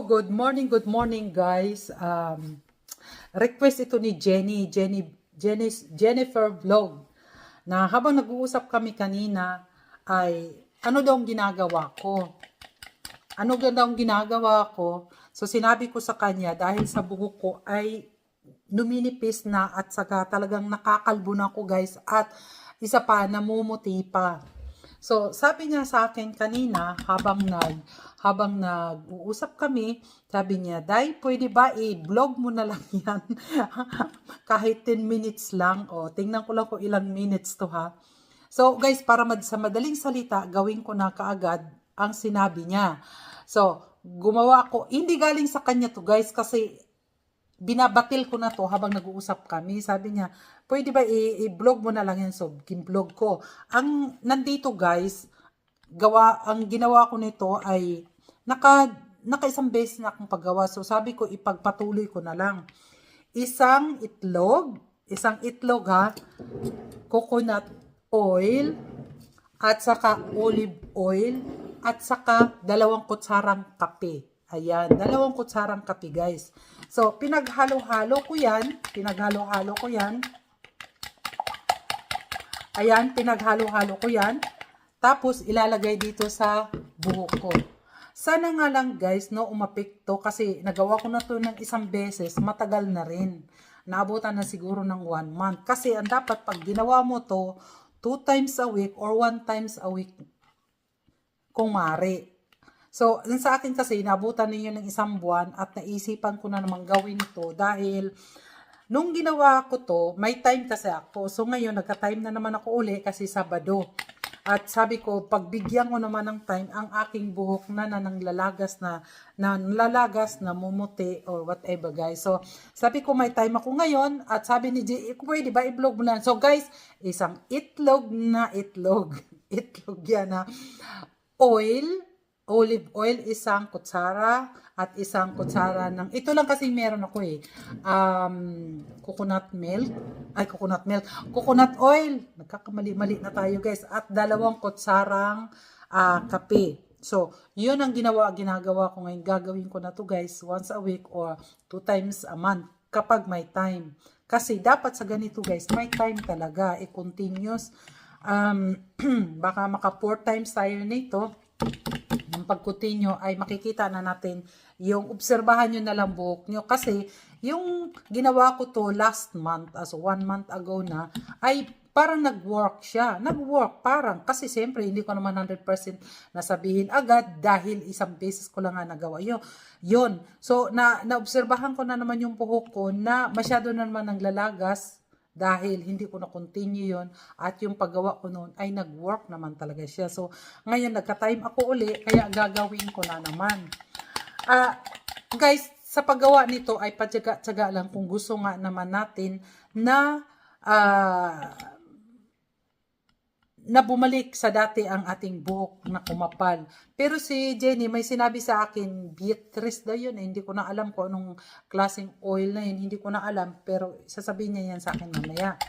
good morning guys. Request ito ni Jennifer Vlog na habang nag-uusap kami kanina ay ano daw ang ginagawa ko. Ano daw ang ginagawa ko? So sinabi ko sa kanya dahil sa buhok ko ay numinipis na at saka talagang nakakalbo na ako guys at isa pa namumuti pa. So, sabi niya sa akin kanina habang nag-uusap kami, sabi niya, "Day, pwede ba i-vlog mo na lang 'yan?" Kahit 10 minutes lang. O, tingnan ko lang kung ilang minutes to ha. So, guys, para sa madaling salita, gawin ko na kaagad ang sinabi niya. So, gumawa ako, hindi galing sa kanya to guys kasi binabatil ko na to habang nag-uusap kami. Sabi niya, pwede ba i-vlog mo na lang yan? So, kin-vlog ko. Ang nandito guys, ang ginawa ko nito ay naka isang beses na akong paggawa. So, sabi ko, ipagpatuloy ko na lang. Isang itlog ha, coconut oil, at saka olive oil, at saka 2 kutsarang kape. Ayan, 2 kutsarang kape guys. So, pinaghalo-halo ko yan. Ayan, pinaghalo-halo ko yan. Tapos, ilalagay dito sa buhok ko. Sana nga lang guys, no, umapekto kasi nagawa ko na to ng isang beses, matagal na rin. Naabutan na siguro ng 1 month. Kasi ang dapat pag ginawa mo to, 2 times a week or 1 times a week kung maaari. So, sa akin kasi, nabutan ninyo ng 1 buwan at naisipan ko na naman gawin ito dahil nung ginawa ko to, may time kasi ako. So, ngayon, nagka-time na naman ako uli kasi Sabado. At sabi ko, pagbigyan ko naman ng time, ang aking buhok na nanglalagas na mumuti or whatever guys. So, sabi ko may time ako ngayon at sabi ni Jay, pwede ba i-vlog mo na? So, guys, isang itlog. Itlog yan ha. Olive oil, 1 kutsara at 1 kutsara ng, ito lang kasi meron ako coconut oil, nagkakamali-mali na tayo guys, at 2 kutsarang kape. So, yun ang ginagawa ko ngayon. Gagawin ko na to guys, once a week or 2 times a month kapag may time. Kasi dapat sa ganito guys, may time talaga, continuous. Baka maka 4 times tayo nito. Ang pag-continue ay makikita na natin yung obserbahan nyo na lang buhok nyo. Kasi yung ginawa ko to last month, as 1 month ago na, ay parang nag-work siya. Nag-work parang, kasi siyempre hindi ko naman 100% nasabihin agad dahil isang beses ko lang nga nagawa yun. So, naobserbahan ko na naman yung buhok ko na masyado na naman naglalagas dahil hindi ko na-continue yun at yung paggawa ko noon ay nag-work naman talaga siya. So, ngayon nagka-time ako uli kaya gagawin ko na naman. Guys, sa paggawa nito ay patyaga-tyaga lang kung gusto nga naman natin na bumalik sa dati ang ating buhok na kumapal. Pero si Jenny may sinabi sa akin, Beatrice daw yun. Hindi ko na alam kung anong klaseng oil na yun. Hindi ko na alam. Pero sasabihin niya yan sa akin mamaya.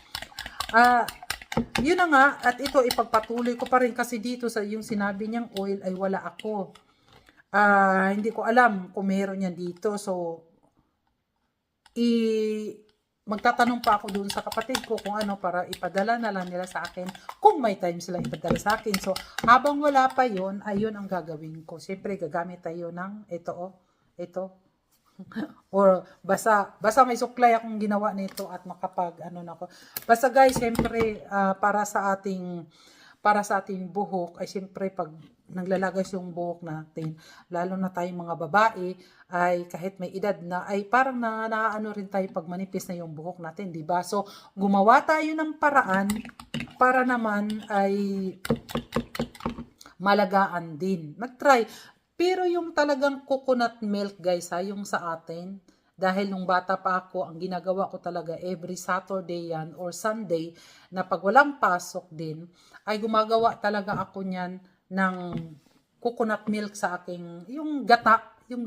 Yun na nga. At ito ipagpatuloy ko pa rin kasi dito sa yung sinabi niyang oil ay wala ako. Hindi ko alam kung meron yan dito. So, magtatanong pa ako dun sa kapatid ko kung ano para ipadala na lang nila sa akin kung may time sila ipadala sa akin. So, habang wala pa yun, ayun ang gagawin ko. Siyempre, gagamit tayo ng ito. Or basta may suklay akong ginawa nito at nako. Basta guys, siyempre, para sa ating buhok, ay siyempre pag naglalagas yung buhok natin, lalo na tayong mga babae, ay kahit may edad na, ay parang naano rin tayo pag manipis na yung buhok natin, diba? So, gumawa tayo ng paraan para naman ay malagaan din. Mag-try. Pero yung talagang coconut milk guys ha, yung sa atin, dahil nung bata pa ako, ang ginagawa ko talaga every Saturday yan or Sunday, na pag walang pasok din, ay gumagawa talaga ako niyan ng coconut milk sa aking, yung gata, yung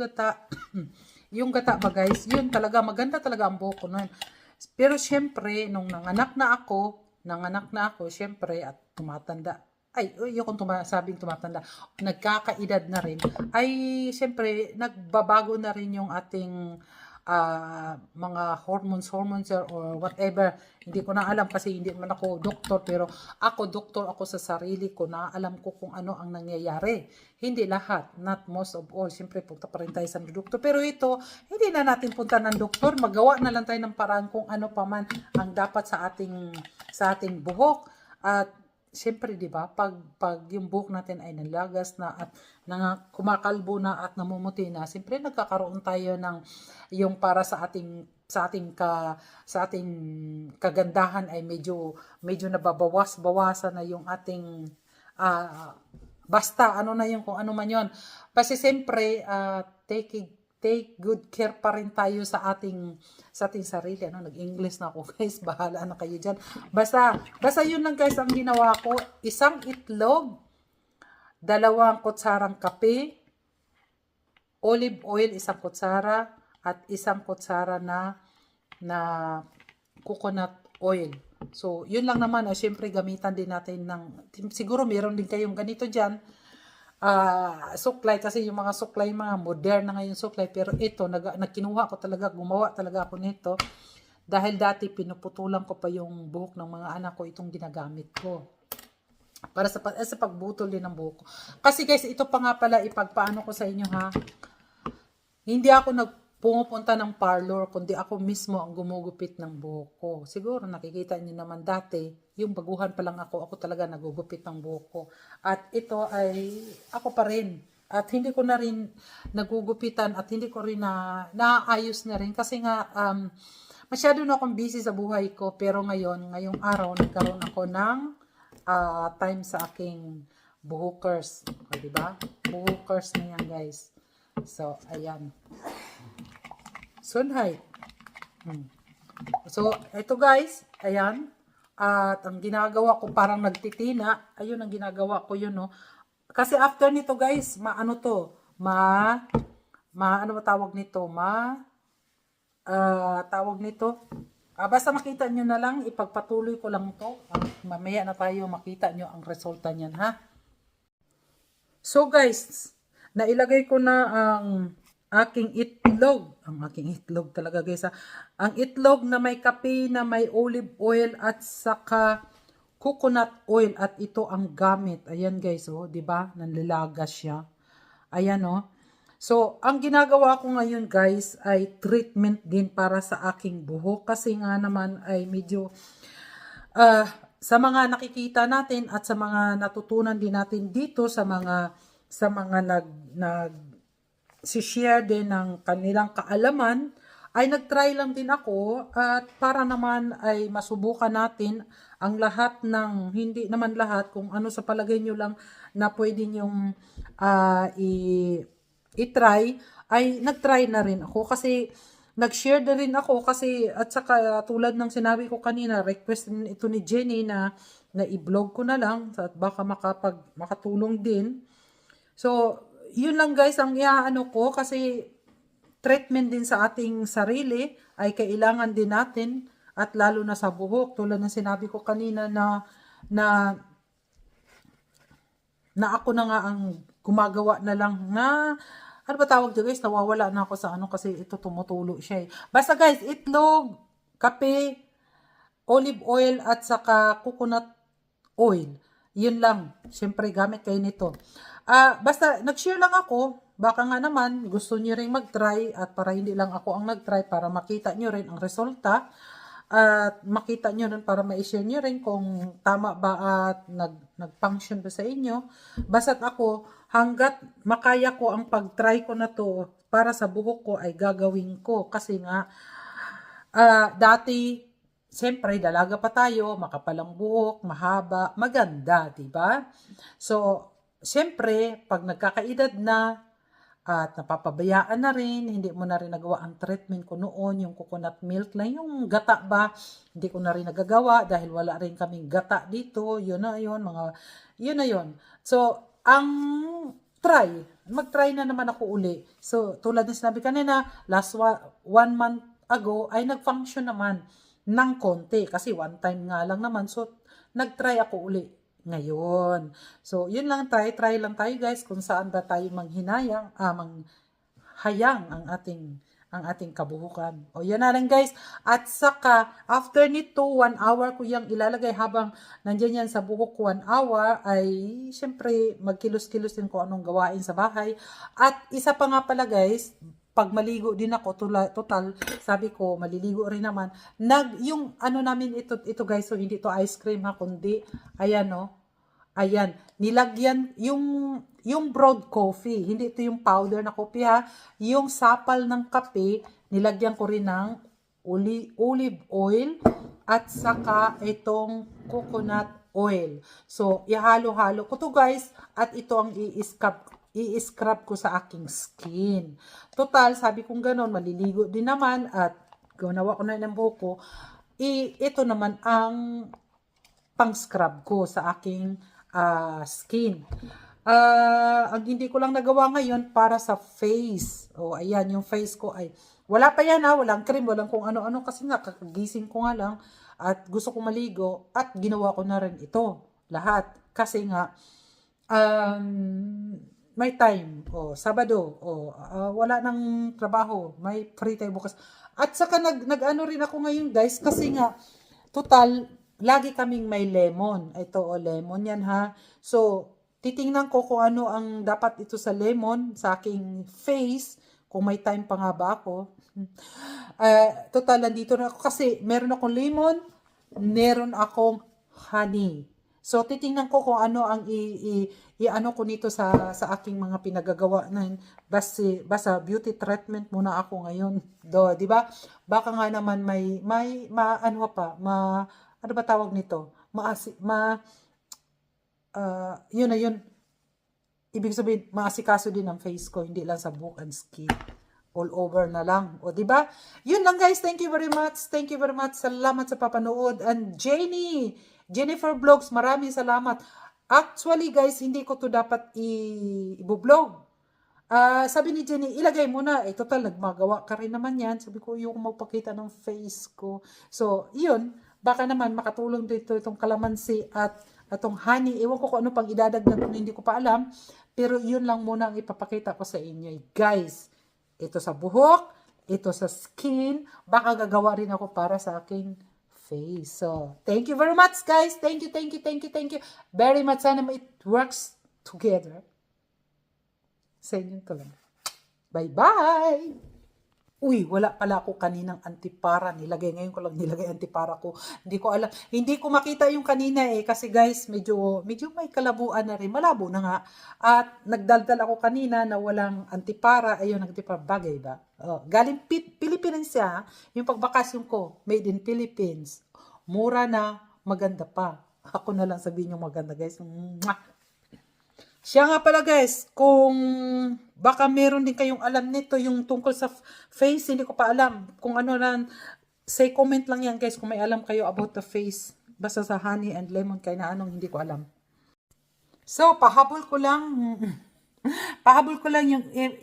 gata ba guys, yun talaga, maganda talaga ang buhok ko nun. Pero syempre, nung nanganak na ako, syempre, at tumatanda ay, yung sabing tumatanda, nagkakaedad na rin, ay siyempre, nagbabago na rin yung ating mga hormones or whatever. Hindi ko na alam kasi hindi man ako doktor, pero ako doktor ako sa sarili ko na alam ko kung ano ang nangyayari. Hindi lahat, not most of all. Siyempre, punta pa rin tayo sa doktor. Pero ito, hindi na natin punta ng doktor. Magawa na lang tayo ng paraan kung ano pa man ang dapat sa ating buhok. At siyempre, di ba, pag yung buhok natin ay nalagas na at kumakalbo na at namumuti na, siyempre nagkakaroon tayo ng yung para sa ating kagandahan ay medyo nababawasan na yung ating basta ano na yung kung ano man yon. Kasi siyempre take good care pa rin tayo sa ating sarili. Nag-English na ako, guys. Bahala na kayo dyan. Basta yun lang, guys, ang ginawa ko. Isang itlog, 2 kutsarang kape, olive oil, 1 kutsara, at 1 kutsara na coconut oil. So, yun lang naman. Siyempre, gamitan din natin siguro meron din kayong ganito dyan. Suklay, kasi yung mga suklay, mga modern na ngayon suklay, pero ito, nagkinuha ko talaga, gumawa talaga ako nito, dahil dati pinuputulan ko pa yung buhok ng mga anak ko, itong ginagamit ko, para sa pagbutol din ng buhok ko. Kasi guys, ito pa nga pala, ipagpaano ko sa inyo ha, hindi ako pumupunta ng parlor, kundi ako mismo ang gumugupit ng buhok ko. Siguro nakikita niyo naman dati, yung baguhan pa lang ako talaga nagugupit ng buhok ko. At ito ay ako pa rin. At hindi ko na rin nagugupitan at hindi ko rin naayos na rin. Kasi nga, masyado na akong busy sa buhay ko. Pero ngayong araw, nagkaroon ako ng time sa aking buhokers. O, diba? Buhokers na yan, guys. So, ayan. Sunhay. So, ito guys, ayan. At ang ginagawa ko, parang nagtitina. Ayun ang ginagawa ko yun, no. Kasi after nito guys, ano ba tawag nito? Tawag nito. Basta makita nyo na lang, ipagpatuloy ko lang to. Mamaya na tayo makita nyo ang resulta niyan, ha. So guys, nailagay ko na ang aking itlog. Ang aking itlog talaga guys. Ang itlog na may kape, na may olive oil at saka coconut oil, at ito ang gamit. Ayan guys, oh, 'di ba? Nanlalagas siya. Ayan oh. So, ang ginagawa ko ngayon guys ay treatment din para sa aking buhok, kasi nga naman ay medyo sa mga nakikita natin at sa mga natutunan din natin dito sa mga share din ng kanilang kaalaman, ay nagtry lang din ako, at para naman ay masubukan natin ang lahat ng, hindi naman lahat, kung ano sa palagay nyo lang na pwede nyong i-try, ay nagtry na rin ako, kasi nag-share na rin ako, kasi at saka tulad ng sinabi ko kanina, request ito ni Jenny na i-vlog ko na lang, at baka makatulong din. So, yun lang guys ang iaano ko, kasi treatment din sa ating sarili ay kailangan din natin, at lalo na sa buhok, tulad ng sinabi ko kanina na ako na nga ang gumagawa na lang na, ano ba tawag dito guys, nawawala na ako sa ano, kasi ito tumutulo siya eh. Basta guys, itlog, kape, olive oil at saka coconut oil. Yun lang. Siyempre, gamit kayo nito. Basta, nag-share lang ako. Baka nga naman, gusto nyo rin mag-try, at para hindi lang ako ang nag-try, para makita nyo rin ang resulta. At makita nyo rin, para ma-share nyo rin kung tama ba at nag-function ba sa inyo. Basta't ako, hanggat makaya ko ang pag-try ko na to para sa buhok ko, ay gagawin ko. Kasi nga, dati, siyempre, dalaga pa tayo, makapalang buhok, mahaba, maganda, diba? So, siyempre, pag nagkakaedad na, at napapabayaan na rin, hindi mo na rin nagawa ang treatment ko noon, yung coconut milk lang, yung gata ba, hindi ko na rin nagagawa, dahil wala rin kaming gata dito, yun na yun. So, mag-try na naman ako uli. So, tulad ng sinabi kanina, last 1 month ago, ay nag-function naman ng konti, kasi one time nga lang naman. So, nag-try ako uli. ngayon. So, yun lang tayo. Try lang tayo guys kung saan ba tayo manghayang ang ating kabuhukan. O yan na lang guys. At saka, after nito, 1 hour ko yung ilalagay habang nandyan yan sa buhok ko 1 hour, ay syempre magkilos-kilos din ko anong gawain sa bahay. At isa pa nga pala guys, pag maligo din ako, total, sabi ko, maliligo rin naman. Yung ano namin ito guys, so hindi to ice cream ha, kundi, ayan no, ayan, nilagyan, yung brewed coffee, hindi ito yung powder na coffee ha, yung sapal ng kape, nilagyan ko rin ng olive oil, at saka itong coconut oil. So, ihalo-halo ko to guys, at ito ang i-scrub ko sa aking skin. Total, sabi kong ganon, maliligo din naman at ginawa ko na ng buhok ko. Ito naman ang pang-scrub ko sa aking skin. Ang hindi ko lang nagawa ngayon para sa face. O, ayan, yung face ko ay wala pa yan ha, walang cream, walang kung ano-ano kasi nga kakagising ko nga lang at gusto ko maligo at ginawa ko na rin ito lahat kasi nga may time, Sabado, wala nang trabaho, may free time bukas. At saka nag-ano rin ako ngayon guys, kasi nga, total, lagi kaming may lemon. Ito, lemon yan ha. So, titingnan ko kung ano ang dapat ito sa lemon, sa aking face, kung may time pa nga ba ako. Total, nandito na ako kasi meron akong lemon, meron akong honey. So, titingnan ko kung ano ang i-ano ko nito sa aking mga pinagagawa na basta beauty treatment muna ako ngayon. Di ba? Baka nga naman may ano ba tawag nito? Yun na yun. Ibig sabihin, maasikaso din ang face ko, hindi lang sa buhok and skin. All over na lang. O, di ba? Yun lang guys. Thank you very much. Thank you very much. Salamat sa papanood. And Jennifer Vlogs, maraming salamat. Actually guys, hindi ko to dapat i-vlog. Sabi ni Jenny, ilagay mo na. Total, nagmagawa ka rin naman yan. Sabi ko, yung magpakita ng face ko. So, yun. Baka naman makatulong dito itong kalamansi at itong honey. Ewan ko kung ano pang idadagdag kung hindi ko pa alam. Pero yun lang muna ang ipapakita ko sa inyo. Guys, ito sa buhok, ito sa skin. Baka gagawa rin ako para sa aking face. So, thank you very much guys. Thank you very much. Sana it works together. Sa inyo to lang. Bye-bye! Uy, wala pala ako kaninang antipara. Ngayon ko lang nilagay antipara ko. Hindi ko alam. Hindi ko makita yung kanina kasi guys, medyo may kalabuan na rin. Malabo na nga. At nagdaldal ako kanina na walang antipara. Ayun, antipara. Bagay ba? Galing Philippines siya. Yung pagbakasyon ko, made in Philippines. Mura na, maganda pa. Ako na lang sabihin yung maganda guys. Siya nga pala guys, kung baka meron din kayong alam nito, yung tungkol sa face, hindi ko pa alam. Kung ano lang, say comment lang yan guys kung may alam kayo about the face. Basta sa honey and lemon, kaya na anong hindi ko alam. So, pahabol ko lang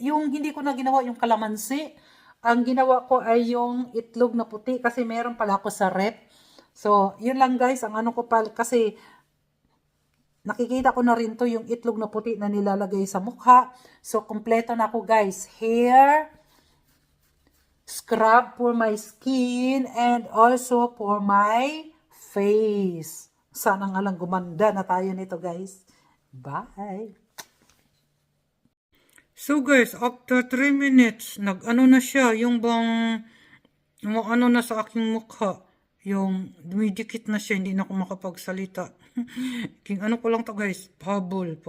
yung hindi ko na ginawa yung kalamansi. Ang ginawa ko ay yung itlog na puti kasi meron pala ako sa rep. So, yun lang guys, ang ano ko pala, kasi nakikita ko na rin to yung itlog na puti na nilalagay sa mukha. So, kompleto na ako guys. Hair, scrub for my skin, and also for my face. Sana nga lang gumanda na tayo nito guys. Bye! So guys, after 3 minutes, nag-ano na siya, yung bang, ano na sa aking mukha. Yung dumidikit na siya, hindi na ako makapagsalita. King ano ko lang to guys, pahabol.